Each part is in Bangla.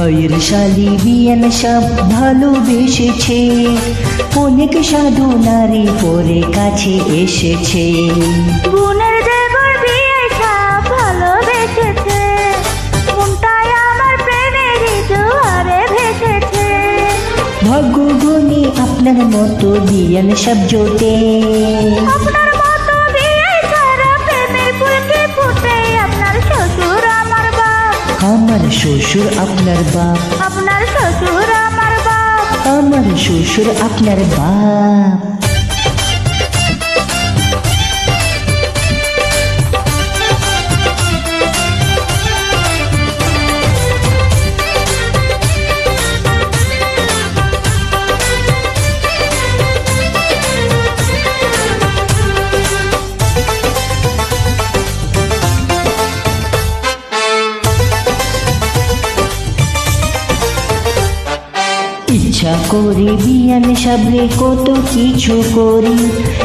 ভাইয়ের শালি বিয়ান সব ভালোবেসেছে, অনেক সাধু নারী পরে কাছে এসেছে। বোনের দেবর বিয়ে সব ভালোবেসেছে, মনটাই আমার প্রেমের জোয়ারে ভেসেছে। ভাগ্য গুণী আপনার মতো বিয়ান সব জোটে, আপনার মতো বিয়ে ছাড়া প্রেমের ফুলকে ফুটে। আপনার শ্বশুর আমার বাপ, আমার শ্বশুর আপনার বাপ, আপনার শ্বশুর আমার বাপ। আমার শ্বশুর আপনার বাপ। ইচ্ছা করি বিয়ান সাবরে কত কিছু করি,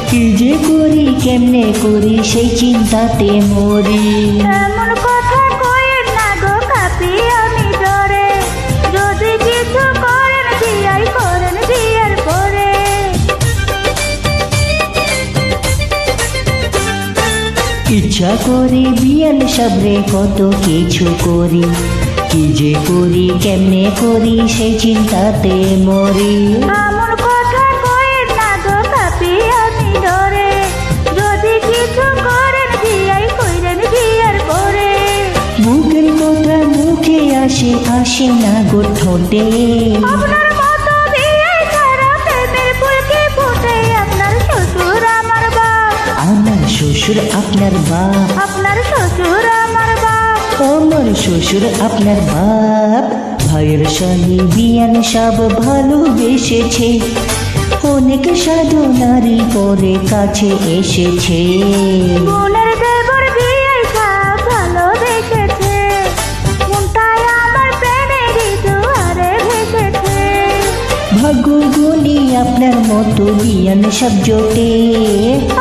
কি যে করি কেমনে করি সেই চিন্তাতে মরি। এমন কথা কইেন না গো কাপি আমি ডরে, যদি কিছু করেন বিয়াই করেন বিয়ের পরে। ইচ্ছা করি বিয়ান সাবরে কত কিছু করি, কি যে করি কেমনে করি সেই চিন্তাতে মরি। এমন কথা কইেন না গো কাপি আমি ডরে, যদি কিছু করেন বিয়াই করেন বিয়ের পরে। মুখের কথা মুখে আসে আসে না গো ঠোঁটে, আপনার মতো বিয়ে ছাড়া প্রেমের ফুলকে ফুটে। আপনার শ্বশুর আমার বাপ, আমার শ্বশুর আপনার বাপ, আপনার শ্বশুর আমার বাপ। আমার শ্বশুর আপনার বাপ। ভাইয়ের শালি বিয়ান সব ভালোবেসেছে, অনেক সাধু নারী পরে কাছে এসেছে। বোনের দেবর বিয়ে সব ভালোবেসেছে, মনটাই আমার প্রেমের জোয়ারে ভেসেছে। ভাগ্য গুণী আপনার মতো বিয়ান সব জোটে,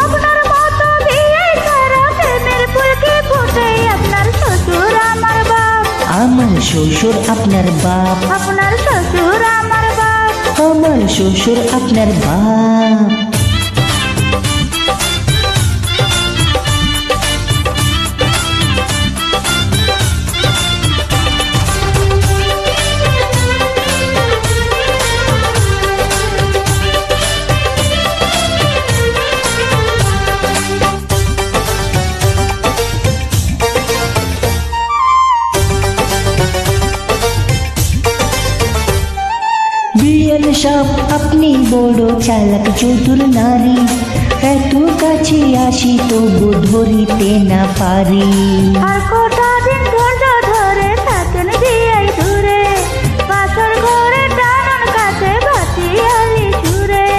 আপনার মতো বিয়ে ছাড়া প্রেমের ফুলকে ফুটে। আপনার শ্বশুর আমার বাপ, আমার শ্বশুর আপনার বাপ, আপনার শ্বশুর আমার বাপ। আমার শ্বশুর আপনার বাপ। বিয়ান সাপ আপনি বড় চালাক চতুর নারী, এত কাছে আসি তবু ধরিতে না পারি। আর কটা দিন ধৈর্য ধরে থাকেন বিয়াই দূরে, পাথর ঘরে টানন কাছে ভাটিয়ালি সুরে।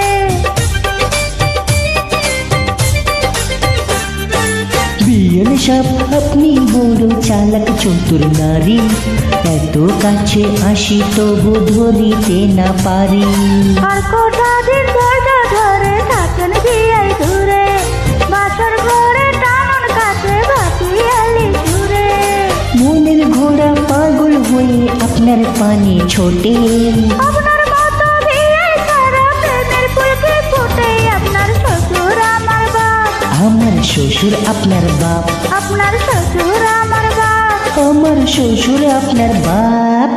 বিয়ান সাপ আপনি বড় চালাক চতুর নারী, এত কাছে আসি তবু ধরিতে না পারি। আর কটা দিন ধৈর্য ধরে থাকেন বিয়াই দূরে, পাথর ঘরে টানন কাছে ভাটিয়ালি সুরে। মনের ঘোড়া পাগল হয়ে আপনার পানে ছোটে, আপনার মতো বিয়ে ছাড়া প্রেমের ফুলকে ফুটে। আপনার শ্বশুর আমার বাপ, আমার শ্বশুর আপনার বাপ, আপনার শ্বশুর আমার বাপ। আমার শ্বশুর আপনার বাপ।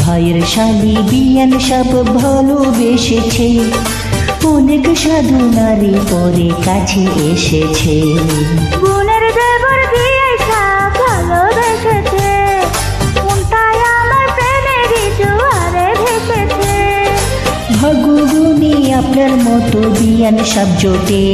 ভাইয়ের শালি বিয়ান সব ভালোবেসেছে, অনেক সাধু নারী পরে কাছে এসেছে। বোনের দেবর বিয়ে সব ভালোবেসেছে, মনটাই আমার প্রেমের জোয়ারে ভেসেছে। ভাগ্য গুণী আপনার মতো বিয়ান সব জোটে,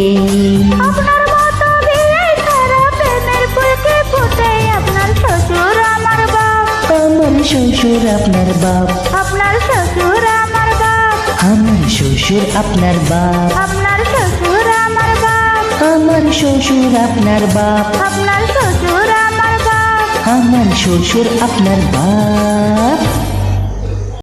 আপনার মতো বিয়ে ছাড়া প্রেমের ফুলকে ফুটে। আপনার শ্বশুর আমার বাপ, আমার শ্বশুর আপনার বাপ, আপনার শ্বশুর আমার বাপ। আমার শ্বশুর আপনার বাপ, আপনার শ্বশুর আমার বাপ, আমার শ্বশুর আপনার বাপ, আপনার শ্বশুর আমার বাপ। আমার শ্বশুর আপনার বাপ।